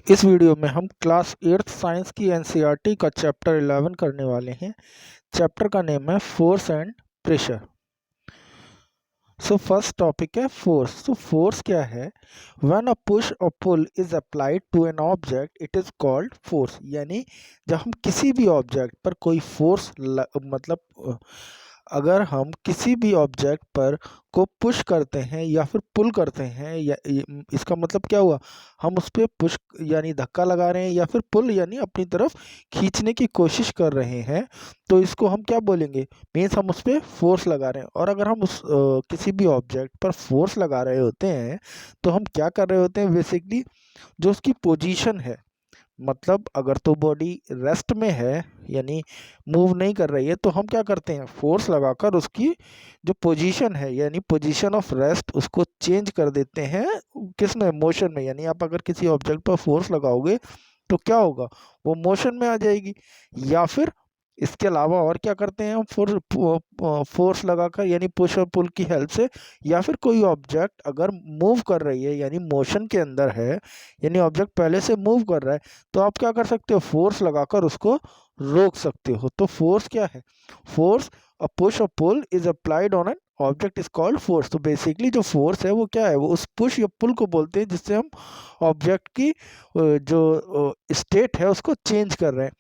इस वीडियो में हम क्लास 8th साइंस की एनसीईआरटी का चैप्टर 11 करने वाले हैं। चैप्टर का नेम है force and pressure. First topic है फोर्स। फोर्स क्या है? व्हेन अ पुश और pull is applied to an object it is called force. यानी जब हम किसी भी ऑब्जेक्ट पर कोई फोर्स अगर हम किसी भी ऑब्जेक्ट पर को पुश करते हैं या फिर पुल करते हैं इसका मतलब क्या हुआ? हम उस पर पुश यानी धक्का लगा रहे हैं या फिर पुल यानी अपनी तरफ खींचने की कोशिश कर रहे हैं, तो इसको हम क्या बोलेंगे? मीन्स हम उस पर फोर्स लगा रहे हैं। और अगर हम किसी भी ऑब्जेक्ट पर फोर्स लगा रहे होते हैं तो हम क्या कर रहे होते हैं? बेसिकली जो उसकी पोजीशन है, मतलब अगर तो बॉडी रेस्ट में है यानी मूव नहीं कर रही है, तो हम क्या करते हैं? फोर्स लगाकर उसकी जो पोजीशन है यानी पोजीशन ऑफ रेस्ट उसको चेंज कर देते हैं। किसमें? मोशन में। यानी आप अगर किसी ऑब्जेक्ट पर फोर्स लगाओगे तो क्या होगा? वो मोशन में आ जाएगी। या फिर इसके अलावा और क्या करते हैं हम? फोर्स लगाकर यानी पुश और पुल की हेल्प से, या फिर कोई ऑब्जेक्ट अगर मूव कर रही है यानी मोशन के अंदर है, यानी ऑब्जेक्ट पहले से मूव कर रहा है, तो आप क्या कर सकते हो? फोर्स लगाकर उसको रोक सकते हो। तो फोर्स क्या है? फोर्स अ पुश और pull is applied on an object is called force. तो बेसिकली जो फोर्स है वो क्या है? वो उस पुश या पुल को बोलते हैं जिससे हम ऑब्जेक्ट की जो स्टेट है उसको चेंज कर रहे हैं।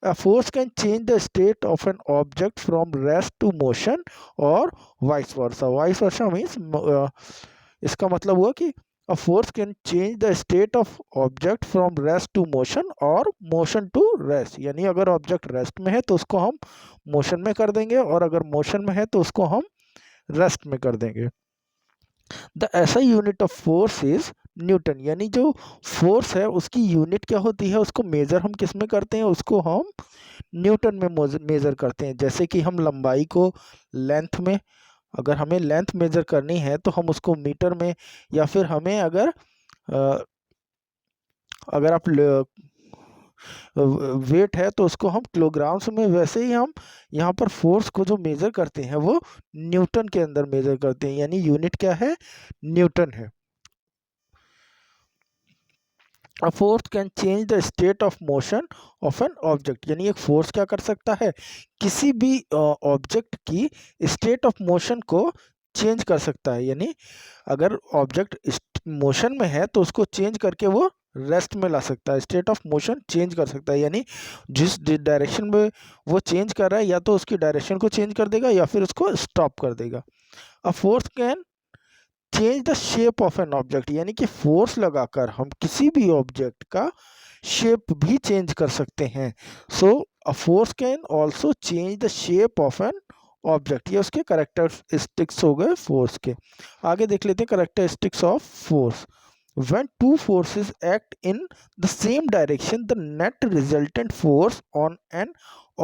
A force can change the state of an object from rest to motion or vice versa. Vice versa means इसका मतलब हुआ कि a force can change the state of object from rest to motion or motion to rest. यानी अगर object rest में है तो उसको हम मोशन में कर देंगे, और अगर मोशन में है तो उसको हम रेस्ट में कर देंगे। The SI unit of force is Newton. यानी जो फोर्स है उसकी यूनिट क्या होती है? उसको मेजर हम किस में करते हैं? उसको हम न्यूटन में मेजर करते हैं। जैसे कि हम लंबाई को लेंथ में, अगर हमें लेंथ मेजर करनी है तो हम उसको मीटर में, या फिर हमें अगर आप वेट है तो उसको हम किलोग्राम्स में, वैसे ही हम यहाँ पर फोर्स को जो मेजर करते हैं वो न्यूटन के अंदर मेजर करते हैं। यानी यूनिट क्या है? न्यूटन है। A force can change the state of motion of an object। यानी एक फोर्स क्या कर सकता है? किसी भी ऑब्जेक्ट की स्टेट ऑफ मोशन को चेंज कर सकता है। यानी अगर ऑब्जेक्ट मोशन में है तो उसको चेंज करके वो रेस्ट में ला सकता है, स्टेट ऑफ मोशन चेंज कर सकता है। यानी जिस डायरेक्शन में वो चेंज कर रहा है, या तो उसकी डायरेक्शन को चेंज कर देगा या फिर उसको स्टॉप कर देगा। अ force can change the shape of an object. यानी कि फोर्स लगाकर हम किसी भी ऑब्जेक्ट का शेप भी चेंज कर सकते हैं। So a force can also change the shape of an object. ये उसके करेक्टरिस्टिक्स हो गए फोर्स के। आगे देख लेते हैं characteristics of force. When two forces act in the same direction, the net resultant force on an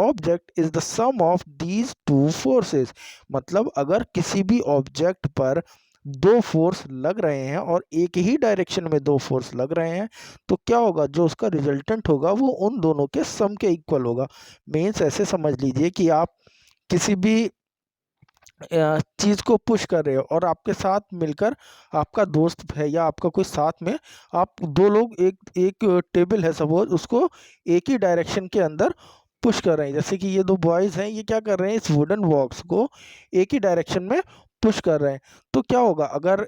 object is the sum of these two forces। मतलब अगर किसी भी ऑब्जेक्ट पर दो फोर्स लग रहे हैं और एक ही डायरेक्शन में दो फोर्स लग रहे हैं, तो क्या होगा? जो उसका रिजल्टेंट होगा वो उन दोनों के सम के इक्वल होगा। मीन्स ऐसे समझ लीजिए कि आप किसी भी चीज़ को पुश कर रहे हो और आपके साथ मिलकर आपका दोस्त है या आपका कोई साथ में, आप दो लोग एक एक टेबल है सपोज, उसको एक ही डायरेक्शन के अंदर पुश कर रहे हैं। जैसे कि ये दो बॉयज़ हैं, ये क्या कर रहे हैं? इस वुडन बॉक्स को एक ही डायरेक्शन में पुश कर रहे हैं। तो क्या होगा अगर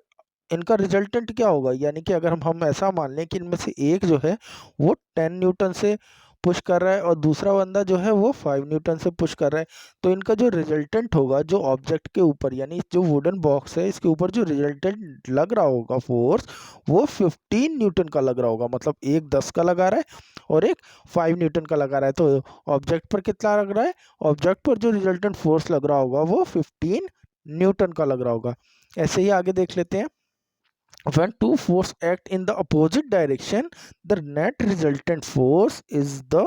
इनका रिजल्टेंट क्या होगा? यानी कि अगर हम ऐसा मान लें कि इनमें से एक जो है वो 10 न्यूटन से पुश कर रहा है और दूसरा बंदा जो है वो 5 न्यूटन से पुश कर रहा है, तो इनका जो रिजल्टेंट होगा जो ऑब्जेक्ट के ऊपर, यानी जो वुडन बॉक्स है इसके ऊपर जो रिजल्टेंट लग रहा होगा फोर्स, वो 15 न्यूटन का लग रहा होगा। मतलब एक 10 का लगा रहा है और एक 5 न्यूटन का लगा रहा है, तो ऑब्जेक्ट पर कितना लग रहा है? ऑब्जेक्ट पर जो रिजल्टेंट फोर्स लग रहा होगा वो 15 न्यूटन का लग रहा होगा। ऐसे ही आगे देख लेते हैं। When two forces act in the opposite direction, the net resultant force is the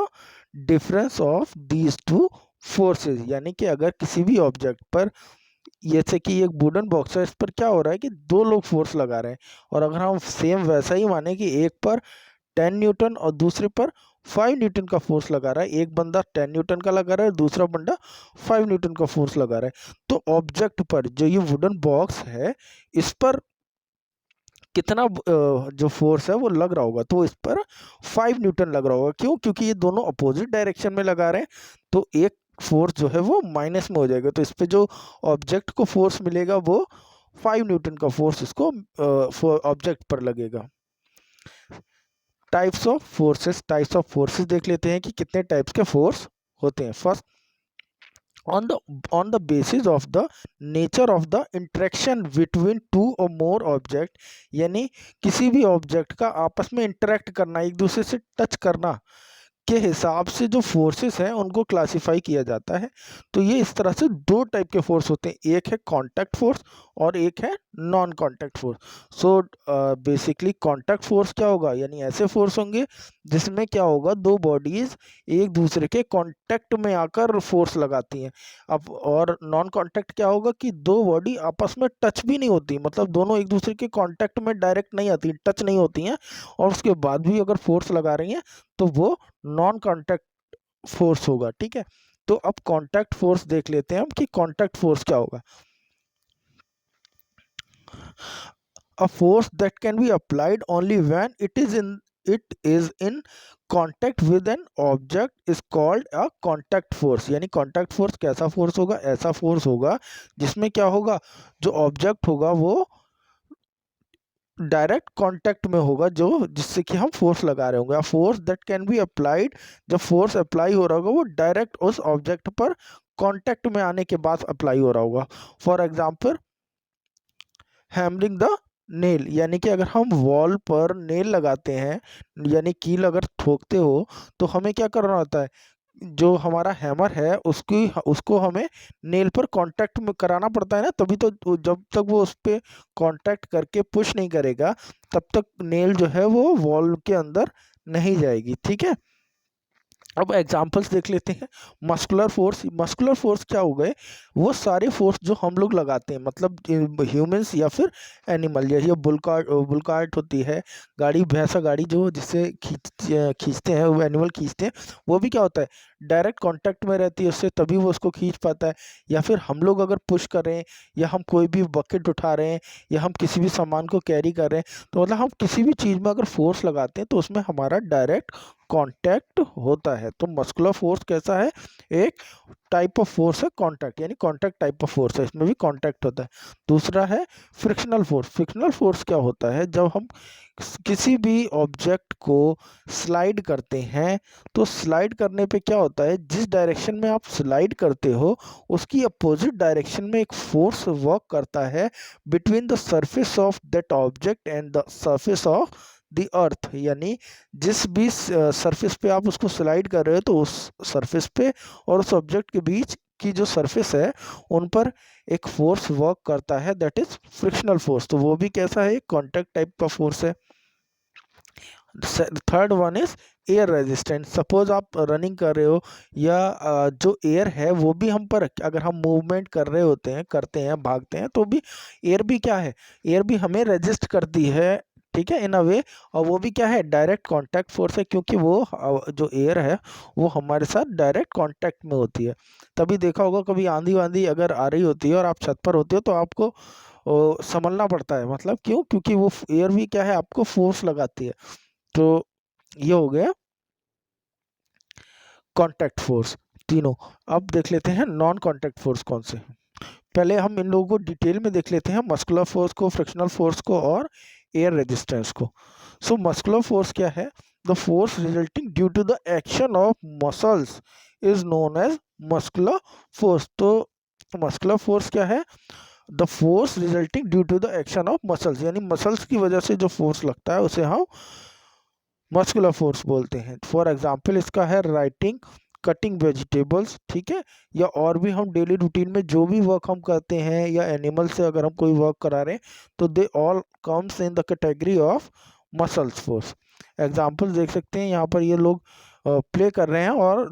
difference of these two forces। यानी कि अगर किसी भी ऑब्जेक्ट पर, जैसे कि एक वुडन बॉक्स है, इस पर क्या हो रहा है कि दो लोग फोर्स लगा रहे हैं, और अगर हम सेम वैसा ही माने कि एक पर 10 न्यूटन और दूसरे पर 5 न्यूटन का फोर्स लगा रहा है, एक बंदा 10 न्यूटन का लगा रहा है, दूसरा बंदा 5 न्यूटन का फोर्स लगा रहा है, तो ऑब्जेक्ट पर जो ये वुडन बॉक्स है इस पर कितना जो फोर्स है वो लग रहा होगा, तो इस पर 5 न्यूटन लग रहा होगा। क्यों? क्योंकि ये दोनों अपोजिट डायरेक्शन में लगा रहे हैं, तो एक फोर्स जो है वो माइनस में हो जाएगा, तो इस पे जो ऑब्जेक्ट को फोर्स मिलेगा वो 5 न्यूटन का फोर्स इसको ऑब्जेक्ट पर लगेगा। टाइप्स ऑफ फोर्सेस देख लेते हैं कि कितने टाइप्स के फोर्स होते हैं। First, on the basis of the nature of the interaction between two or more object, यानी किसी भी ऑब्जेक्ट का आपस में इंटरेक्ट करना, एक दूसरे से टच करना के हिसाब से जो फोर्सेस हैं उनको क्लासिफाई किया जाता है। तो ये इस तरह से दो टाइप के फोर्स होते हैं, एक है कांटेक्ट फोर्स और एक है non contact force. So basically contact force क्या होगा, यानी ऐसे फोर्स होंगे जिसमें क्या होगा, दो बॉडीज एक दूसरे के कांटेक्ट में आकर फोर्स लगाती हैं। अब और नॉन कांटेक्ट क्या होगा कि दो बॉडी आपस में टच भी नहीं होती, मतलब दोनों एक दूसरे के कांटेक्ट में डायरेक्ट नहीं आती, टच नहीं होती हैं, और उसके बाद भी अगर फोर्स लगा रही हैं तो वो नॉन कांटेक्ट फोर्स होगा। ठीक है, तो अब कांटेक्ट फोर्स देख लेते हैं हम कि कांटेक्ट फोर्स क्या होगा। A force that can be applied only when it is in contact with an object is called a contact force। यानी कांटेक्ट फोर्स कैसा फोर्स होगा, ऐसा फोर्स होगा जिसमें क्या होगा, जो ऑब्जेक्ट होगा वो डायरेक्ट कांटेक्ट में होगा, जो जिससे कि हम फोर्स लगा रहे होंगे। Force that can be applied, जब फोर्स अप्लाई हो रहा होगा वो डायरेक्ट उस ऑब्जेक्ट पर कांटेक्ट में आने के बाद अप्लाई हो रहा होगा। For example hammering the nail, यानी कि अगर हम वॉल पर नेल लगाते हैं, यानी कील अगर ठोकते हो, तो हमें क्या करना होता है, जो हमारा हैमर है उसको हमें नेल पर कांटेक्ट में कराना पड़ता है ना, तभी तो जब तक वो उस पर कांटेक्ट करके पुश नहीं करेगा तब तक नेल जो है वो वॉल के अंदर नहीं जाएगी। ठीक है, अब एग्जांपल्स देख लेते हैं। मस्कुलर फोर्स क्या हो गए, वो सारे फोर्स जो हम लोग लगाते हैं, मतलब ह्यूमंस या फिर एनिमल, या बुल कार्ट होती है गाड़ी, भैंसा गाड़ी जो जिससे खींचते हैं, वो एनिमल खींचते हैं, वो भी क्या होता है, डायरेक्ट कांटेक्ट में रहती है उससे, तभी वो उसको खींच पाता है। या फिर हम लोग अगर पुश कर रहे हैं, या हम कोई भी बकेट उठा रहे हैं, या हम किसी भी सामान को कैरी कर रहे हैं, तो मतलब हम किसी भी चीज़ में अगर फोर्स लगाते हैं तो उसमें हमारा डायरेक्ट कांटेक्ट होता है। तो मस्कुलर फोर्स कैसा है, एक टाइप ऑफ फोर्स है कांटेक्ट, यानी कांटेक्ट टाइप ऑफ फोर्स है, इसमें भी कांटेक्ट होता है। दूसरा है फ्रिक्शनल फोर्स। फ्रिक्शनल फोर्स क्या होता है, जब हम किसी भी ऑब्जेक्ट को स्लाइड करते हैं, तो स्लाइड करने पे क्या होता है, जिस डायरेक्शन में आप स्लाइड करते हो उसकी अपोजिट डायरेक्शन में एक फोर्स वर्क करता है between the surface of that object and the surface of the earth. यानी जिस भी सरफेस पे आप उसको स्लाइड कर रहे हो, तो उस सरफेस पे और उस ऑब्जेक्ट के बीच की जो सरफेस है उन पर एक फोर्स वर्क करता है, दैट इज फ्रिक्शनल फोर्स। तो वो भी कैसा है, कांटेक्ट टाइप का फोर्स है। Third one is air resistance. Suppose आप रनिंग कर रहे हो, या जो एयर है वो भी हम पर, अगर हम मूवमेंट कर रहे होते हैं, करते हैं, भागते हैं, तो भी एयर भी क्या है, एयर भी हमें रेजिस्ट करती है। ठीक है, इन अ वे, और वो भी क्या है, डायरेक्ट कांटेक्ट फोर्स है, क्योंकि वो जो एयर है वो हमारे साथ डायरेक्ट कांटेक्ट में होती है। तभी देखा होगा कभी आंधी वांधी अगर आ रही होती है और आप छत पर होते हो, तो आपको संभलना पड़ता है, मतलब क्यों, क्योंकि वो एयर भी क्या है, आपको फोर्स लगाती है। तो ये हो गया कांटेक्ट फोर्स तीनों। अब देख लेते हैं नॉन कांटेक्ट फोर्स कौन से हैं। पहले हम इन लोगों को डिटेल में देख लेते हैं, मस्कुलर फोर्स को, फ्रिक्शनल फोर्स को और एयर रेजिस्टेंस को। सो मस्कुलर फोर्स क्या है, the force resulting due to the action of muscles is known as muscular force. तो मस्कुलर फोर्स क्या है, the force resulting due to the action of muscles, यानी muscles की वजह से जो फोर्स लगता है उसे हम मस्कुलर फोर्स बोलते हैं। फॉर एग्जाम्पल इसका है राइटिंग, कटिंग वेजिटेबल्स। ठीक है, या और भी हम डेली रूटीन में जो भी वर्क हम करते हैं, या एनिमल से अगर हम कोई वर्क करा रहे हैं, तो they all comes in the category of muscles force. Example देख सकते हैं, यहाँ पर ये लोग प्ले कर रहे हैं, और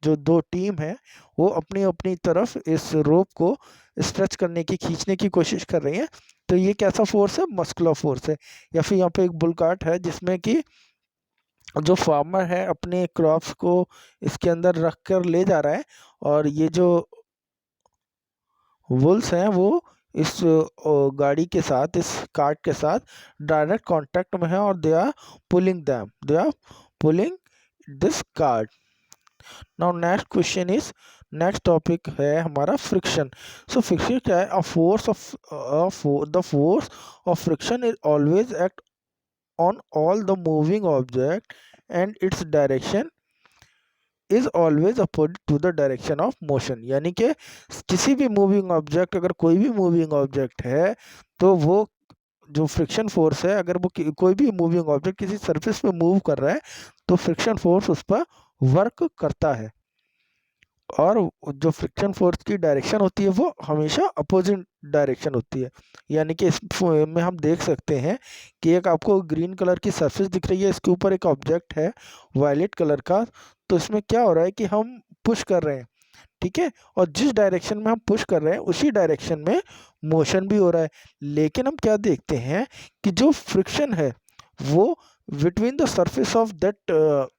जो दो टीम है वो अपनी अपनी तरफ इस रोप को स्ट्रेच करने की, खींचने की कोशिश कर रही है। तो ये कैसा फोर्स है, मस्कुलर फोर्स है। या फिर यहाँ पे एक बुल कार्ट है जिसमें कि जो फार्मर है अपने क्रॉप्स को इसके अंदर रख कर ले जा रहा है, और ये जो वुल्स हैं वो इस गाड़ी के साथ, इस कार्ट के साथ डायरेक्ट कांटेक्ट में है और they are pulling this cart. Now next question is, next topic है हमारा फ्रिक्शन। सो फ्रिक्शन क्या है? The force of friction is always act on all the moving object and its direction is always opposite to the direction of motion. यानी कि किसी भी moving object, अगर कोई भी मूविंग ऑब्जेक्ट है तो वो जो फ्रिक्शन फोर्स है, अगर वो कोई भी मूविंग ऑब्जेक्ट किसी सरफेस पे मूव कर रहा है तो फ्रिक्शन फोर्स उस पर वर्क करता है, और जो फ्रिक्शन फोर्स की डायरेक्शन होती है वो हमेशा अपोजिट डायरेक्शन होती है। यानी कि में हम देख सकते हैं कि एक आपको ग्रीन कलर की सरफेस दिख रही है, इसके ऊपर एक ऑब्जेक्ट है वायलेट कलर का, तो इसमें क्या हो रहा है कि हम पुश कर रहे हैं, ठीक है, और जिस डायरेक्शन में हम पुश कर रहे हैं उसी डायरेक्शन में मोशन भी हो रहा है। लेकिन हम क्या देखते हैं कि जो फ्रिक्शन है वो between the surface of that,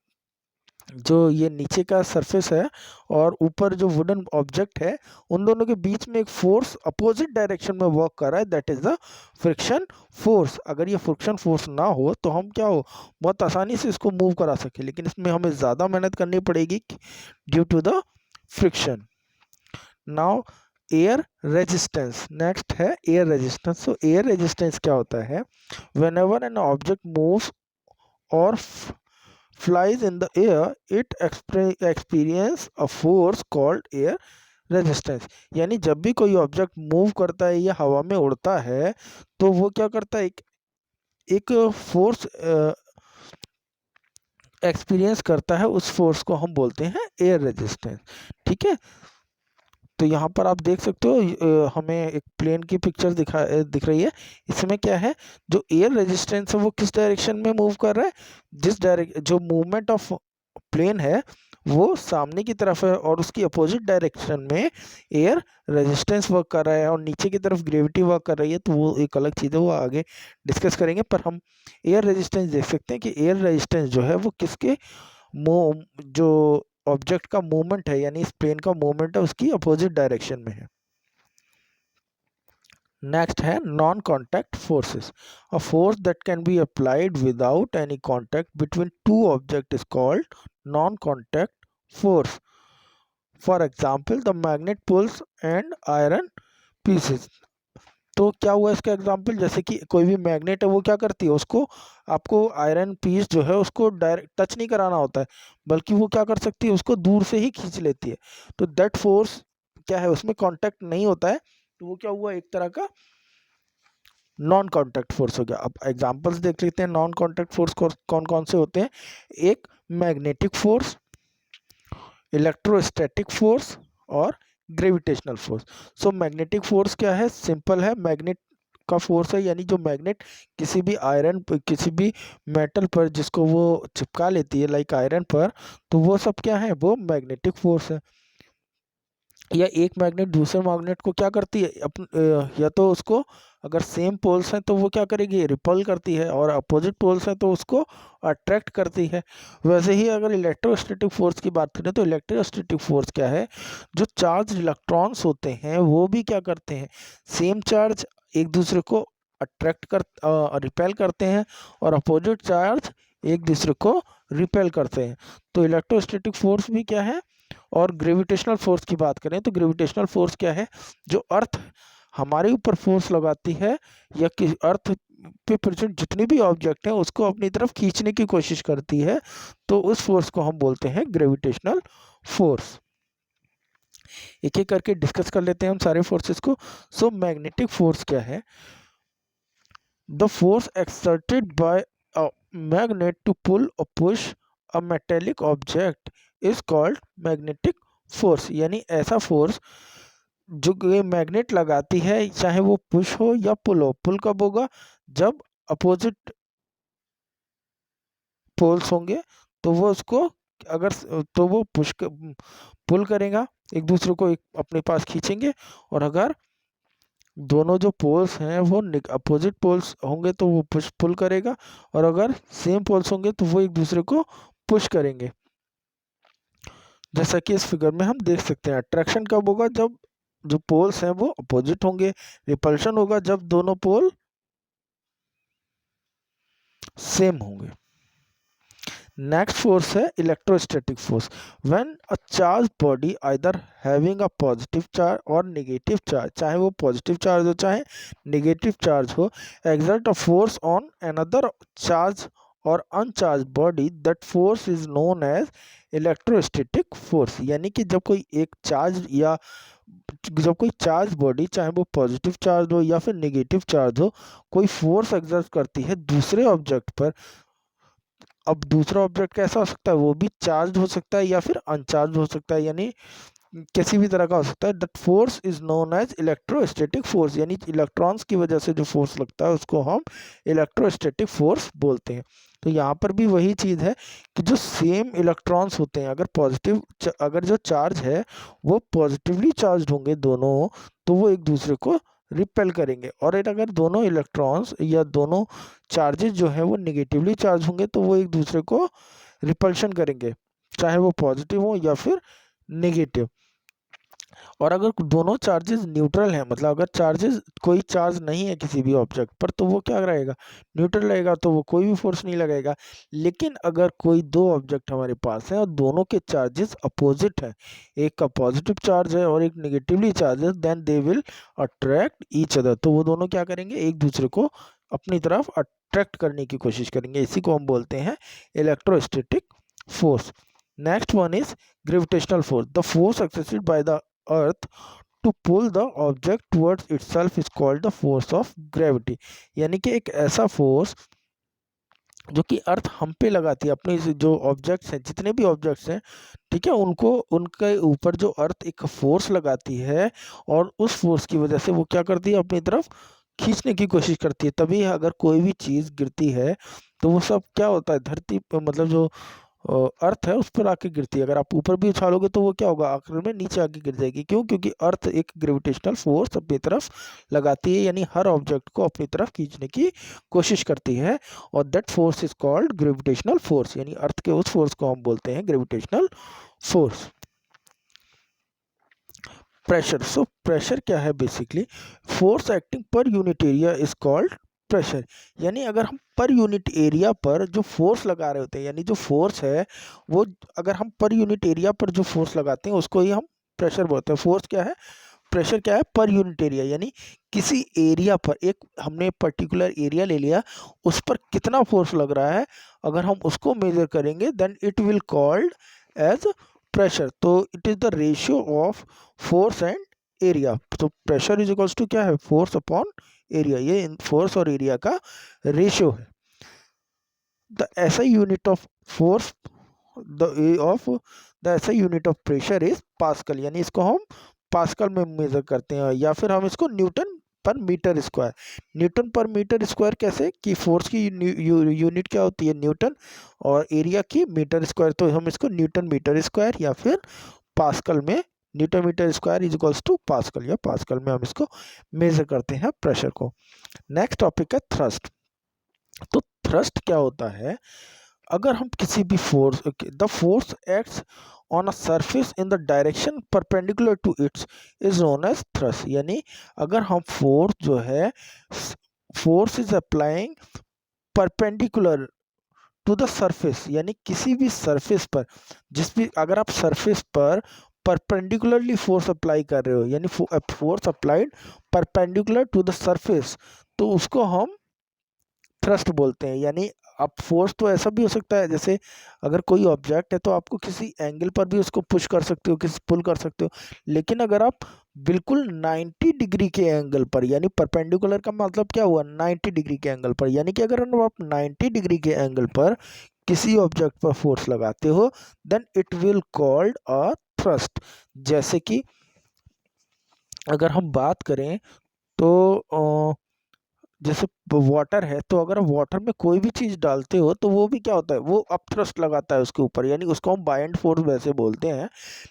जो ये नीचे का सरफेस है और ऊपर जो वुडन ऑब्जेक्ट है, उन दोनों के बीच में एक फोर्स अपोजिट डायरेक्शन में वर्क कर रहा है, that is the friction force. अगर ये फ्रिक्शन फोर्स ना हो तो हम क्या हो, बहुत आसानी से इसको मूव करा सके, लेकिन इसमें हमें ज़्यादा मेहनत करनी पड़ेगी due to the friction. Now air resistance, next है air resistance. So air resistance क्या होता है? Whenever an object moves और flies in the air, it experience a force called air resistance। यानी जब भी कोई ऑब्जेक्ट मूव करता है या हवा में उड़ता है तो वो क्या करता है, एक फोर्स एक्सपीरियंस करता है, उस फोर्स को हम बोलते हैं एयर रेजिस्टेंस। ठीक है, तो यहाँ पर आप देख सकते हो हमें एक प्लेन की पिक्चर दिख रही है। इसमें क्या है, जो एयर रेजिस्टेंस है वो किस डायरेक्शन में मूव कर रहा है, जो मूवमेंट ऑफ प्लेन है वो सामने की तरफ है और उसकी अपोजिट डायरेक्शन में एयर रेजिस्टेंस वर्क कर रहा है, और नीचे की तरफ ग्रेविटी वर्क कर रही है, तो वो एक अलग चीज़ है, वो आगे डिस्कस करेंगे। पर हम एयर रेजिस्टेंस देख सकते हैं कि एयर रेजिस्टेंस जो है वो किसके जो ऑब्जेक्ट का मूवमेंट है, यानी इस प्लेन का मूवमेंट है, उसकी अपोजिट डायरेक्शन में है। नेक्स्ट है non contact forces. A force that can be applied without any contact between two object is called non contact force. For example the magnet pulls and iron pieces. तो क्या हुआ इसका example, जैसे कि कोई भी मैग्नेट है वो क्या करती है, उसको आपको आयरन पीस जो है उसको डायरेक्ट टच नहीं कराना होता है, बल्कि वो क्या कर सकती है, उसको दूर से ही खींच लेती है। तो दैट फोर्स क्या है, उसमें कांटेक्ट नहीं होता है, तो वो क्या हुआ, एक तरह का नॉन कांटेक्ट फोर्स हो गया। अब एग्जांपल्स देख लेते हैं नॉन कांटेक्ट फोर्स कौन कौन से होते हैं। एक मैग्नेटिक फोर्स, इलेक्ट्रोस्टैटिक फोर्स और gravitational force. So magnetic force क्या है, सिंपल है, मैग्नेट का फोर्स है, यानी जो मैग्नेट किसी भी किसी भी मेटल पर जिसको वो चिपका लेती है, लाइक आयरन पर, तो वो सब क्या है, वो मैग्नेटिक फोर्स है। या एक मैग्नेट दूसरे मैग्नेट को क्या करती है, या तो उसको, अगर सेम पोल्स हैं तो वो क्या करेगी, रिपल करती है, और अपोजिट पोल्स हैं तो उसको अट्रैक्ट करती है। वैसे ही अगर इलेक्ट्रोस्टैटिक फोर्स की बात करें तो इलेक्ट्रोस्टैटिक फोर्स क्या है, जो चार्ज इलेक्ट्रॉन्स होते हैं वो भी क्या करते हैं, सेम चार्ज एक दूसरे को अट्रैक्ट कर रिपेल करते हैं, और अपोजिट चार्ज एक दूसरे को रिपेल करते हैं। तो इलेक्ट्रोस्टैटिक फोर्स भी क्या है। और ग्रेविटेशनल फोर्स की बात करें तो ग्रेविटेशनल फोर्स क्या है, जो अर्थ हमारे ऊपर फोर्स लगाती है, या कि अर्थ पे प्रेजेंट जितनी भी ऑब्जेक्ट हैं उसको अपनी तरफ खींचने की कोशिश करती है, तो उस फोर्स को हम बोलते हैं ग्रेविटेशनल फोर्स। एक एक करके डिस्कस कर लेते हैं हम सारे फोर्सेस को। सो मैग्नेटिक फोर्स क्या है, the force exerted by a magnet to pull और push a metallic object is called magnetic force. यानी ऐसा फोर्स जो ये मैग्नेट लगाती है, चाहे वो पुश हो या पुल हो। पुल कब होगा, जब अपोजिट पोल्स होंगे तो वो उसको, अगर तो वो पुल करेगा, एक दूसरे को अपने पास खींचेंगे, और अगर दोनों जो पोल्स हैं वो अपोजिट पोल्स होंगे तो वो पुल करेगा, और अगर सेम पोल्स होंगे तो वो एक दूसरे को पुश करेंगे। जैसा कि इस फिगर में हम देख सकते हैं, अट्रैक्शन कब होगा, जब जो पोल्स हैं वो अपोजिट होंगे। रिपल्शन होगा जब दोनों पोल सेम होंगे। नेक्स्ट फोर्स है electrostatic force. When a charge body either having a positive charge और नेगेटिव चार्ज, चाहे वो पॉजिटिव चार्ज हो चाहे नेगेटिव चार्ज हो, exert a force on another charge or uncharged body, that force is known as electrostatic force. यानी कि जब कोई एक चार्ज या जब कोई चार्ज बॉडी, चाहे वो पॉजिटिव चार्ज हो या फिर नेगेटिव चार्ज हो, कोई फोर्स एक्सर्ट करती है दूसरे ऑब्जेक्ट पर। अब दूसरा ऑब्जेक्ट कैसा हो सकता है, वो भी चार्ज हो सकता है या फिर अनचार्ज हो सकता है, यानी किसी भी तरह का हो सकता है। That force is known as electrostatic force, यानी इलेक्ट्रॉन्स की वजह से जो फोर्स लगता है उसको हम इलेक्ट्रोस्टैटिक फोर्स बोलते हैं। तो यहाँ पर भी वही चीज़ है कि जो सेम इलेक्ट्रॉन्स होते हैं, अगर जो चार्ज है वो पॉजिटिवली चार्ज होंगे दोनों, तो वो एक दूसरे को रिपेल करेंगे। और अगर दोनों इलेक्ट्रॉन्स या दोनों चार्जेस जो है वो निगेटिवली चार्ज होंगे तो वो एक दूसरे को रिपल्शन करेंगे, चाहे वो पॉजिटिव हो या फिर नेगेटिव। और अगर दोनों चार्जेस न्यूट्रल हैं, मतलब अगर चार्जेस कोई चार्ज नहीं है किसी भी ऑब्जेक्ट पर, तो वो क्या रहेगा, न्यूट्रल रहेगा, तो वो कोई भी फोर्स नहीं लगाएगा। लेकिन अगर कोई दो ऑब्जेक्ट हमारे पास हैं और दोनों के चार्जेस अपोजिट हैं, एक का पॉजिटिव चार्ज है और एक नेगेटिवली चार्ज है, then they will attract each other. तो वो दोनों क्या करेंगे, एक दूसरे को अपनी तरफ अट्रैक्ट करने की कोशिश करेंगे। इसी को हम बोलते हैं electrostatic force. Next one is gravitational force. The force exerted by the earth to pull the object towards itself is called the force of gravity. यानी कि एक ऐसा फोर्स जो कि अर्थ हम पे लगाती है, अपने जो ऑब्जेक्ट्स हैं, जितने भी ऑब्जेक्ट्स हैं, ठीक है, उनको उनके ऊपर जो अर्थ एक फोर्स लगाती है, और उस फोर्स की वजह से वो क्या करती है, अपनी तरफ खींचने की कोशिश करती है। तभी अगर कोई भी चीज़ गिरती है तो वो सब क्या होता है, धरती पे, मतलब जो अर्थ है उस पर आके गिरती है। अगर आप ऊपर भी उछालोगे तो वो क्या होगा, आखिर में नीचे आके गिर जाएगी। क्यों? क्योंकि अर्थ एक ग्रेविटेशनल फोर्स अपनी तरफ लगाती है, यानी हर ऑब्जेक्ट को अपनी तरफ खींचने की कोशिश करती है, और that force is called gravitational force. यानी अर्थ के उस फोर्स को हम बोलते हैं gravitational force. Pressure. So pressure क्या है, basically force acting per unit area is called pressure. यानी अगर हम पर यूनिट एरिया पर जो फोर्स लगा रहे होते हैं, यानी जो फोर्स है वो, अगर हम पर यूनिट एरिया पर जो फोर्स लगाते हैं उसको ही हम प्रेशर बोलते हैं। फोर्स क्या है, प्रेशर क्या है, पर यूनिट एरिया, यानी किसी एरिया पर, एक हमने पर्टिकुलर एरिया ले लिया, उस पर कितना फोर्स लग रहा है, अगर हम उसको मेजर करेंगे then it will called as pressure. तो it is the ratio of force and area. तो प्रेशर इज इक्वल्स टू क्या है, फोर्स अपॉन एरिया। ये फोर्स और एरिया का रेशियो है। The SI unit of force the SI unit of pressure is Pascal, यानी इसको हम पास्कल में मेजर करते हैं, या फिर हम इसको न्यूटन पर मीटर स्क्वायर। न्यूटन पर मीटर स्क्वायर कैसे, कि फोर्स की यूनिट क्या होती है, न्यूटन, और एरिया की मीटर स्क्वायर, तो हम इसको न्यूटन मीटर स्क्वायर या फिर पास्कल में, newton metre square is equals to pascal, या पास्कल में हम इसको मेजर करते हैं प्रेशर को। नेक्स्ट टॉपिक है थ्रस्ट। तो थ्रस्ट क्या होता है, अगर हम किसी भी force, the force acts on a surface in the direction perpendicular to its is known as thrust. यानी अगर हम फोर्स जो है, force is applying perpendicular to the surface, यानी किसी भी सरफेस पर, जिस भी, अगर आप सरफेस पर परपेंडिकुलरली फोर्स अप्लाई कर रहे हो, यानी force applied perpendicular to the surface, तो उसको हम थ्रस्ट बोलते हैं। यानी अब फोर्स तो ऐसा भी हो सकता है, जैसे अगर कोई ऑब्जेक्ट है तो आपको किसी एंगल पर भी उसको पुश कर सकते हो, किसी पुल कर सकते हो। लेकिन अगर आप बिल्कुल 90 डिग्री के एंगल पर, यानी परपेंडिकुलर का मतलब क्या हुआ, 90 डिग्री के एंगल पर, यानी कि अगर आप 90 डिग्री के एंगल पर किसी ऑब्जेक्ट पर फोर्स लगाते हो, then it will called a thrust. जैसे कि अगर हम बात करें तो जैसे वाटर है, तो अगर वाटर में कोई भी चीज़ डालते हो तो वो भी क्या होता है, वो अप थ्रस्ट लगाता है उसके ऊपर, यानी उसको हम बाइंड फोर्स वैसे बोलते हैं,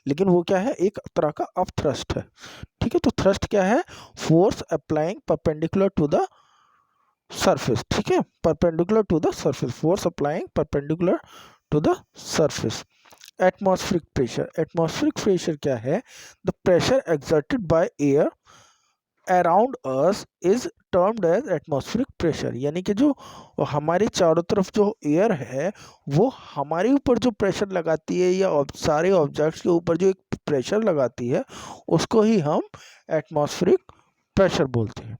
लेकिन वो क्या है, एक तरह का अप थ्रस्ट है। ठीक है, तो थ्रस्ट क्या है, force applying perpendicular to the surface. ठीक है, perpendicular to the surface, force applying perpendicular to the surface. Atmospheric pressure. Atmospheric pressure क्या है? The pressure exerted by air around us is termed as atmospheric pressure. यानी कि जो हमारे चारों तरफ जो एयर है वो हमारे ऊपर जो प्रेशर लगाती है या सारे ऑब्जेक्ट्स के ऊपर जो एक प्रेशर लगाती है उसको ही हम एटमॉस्फेरिक प्रेशर बोलते हैं।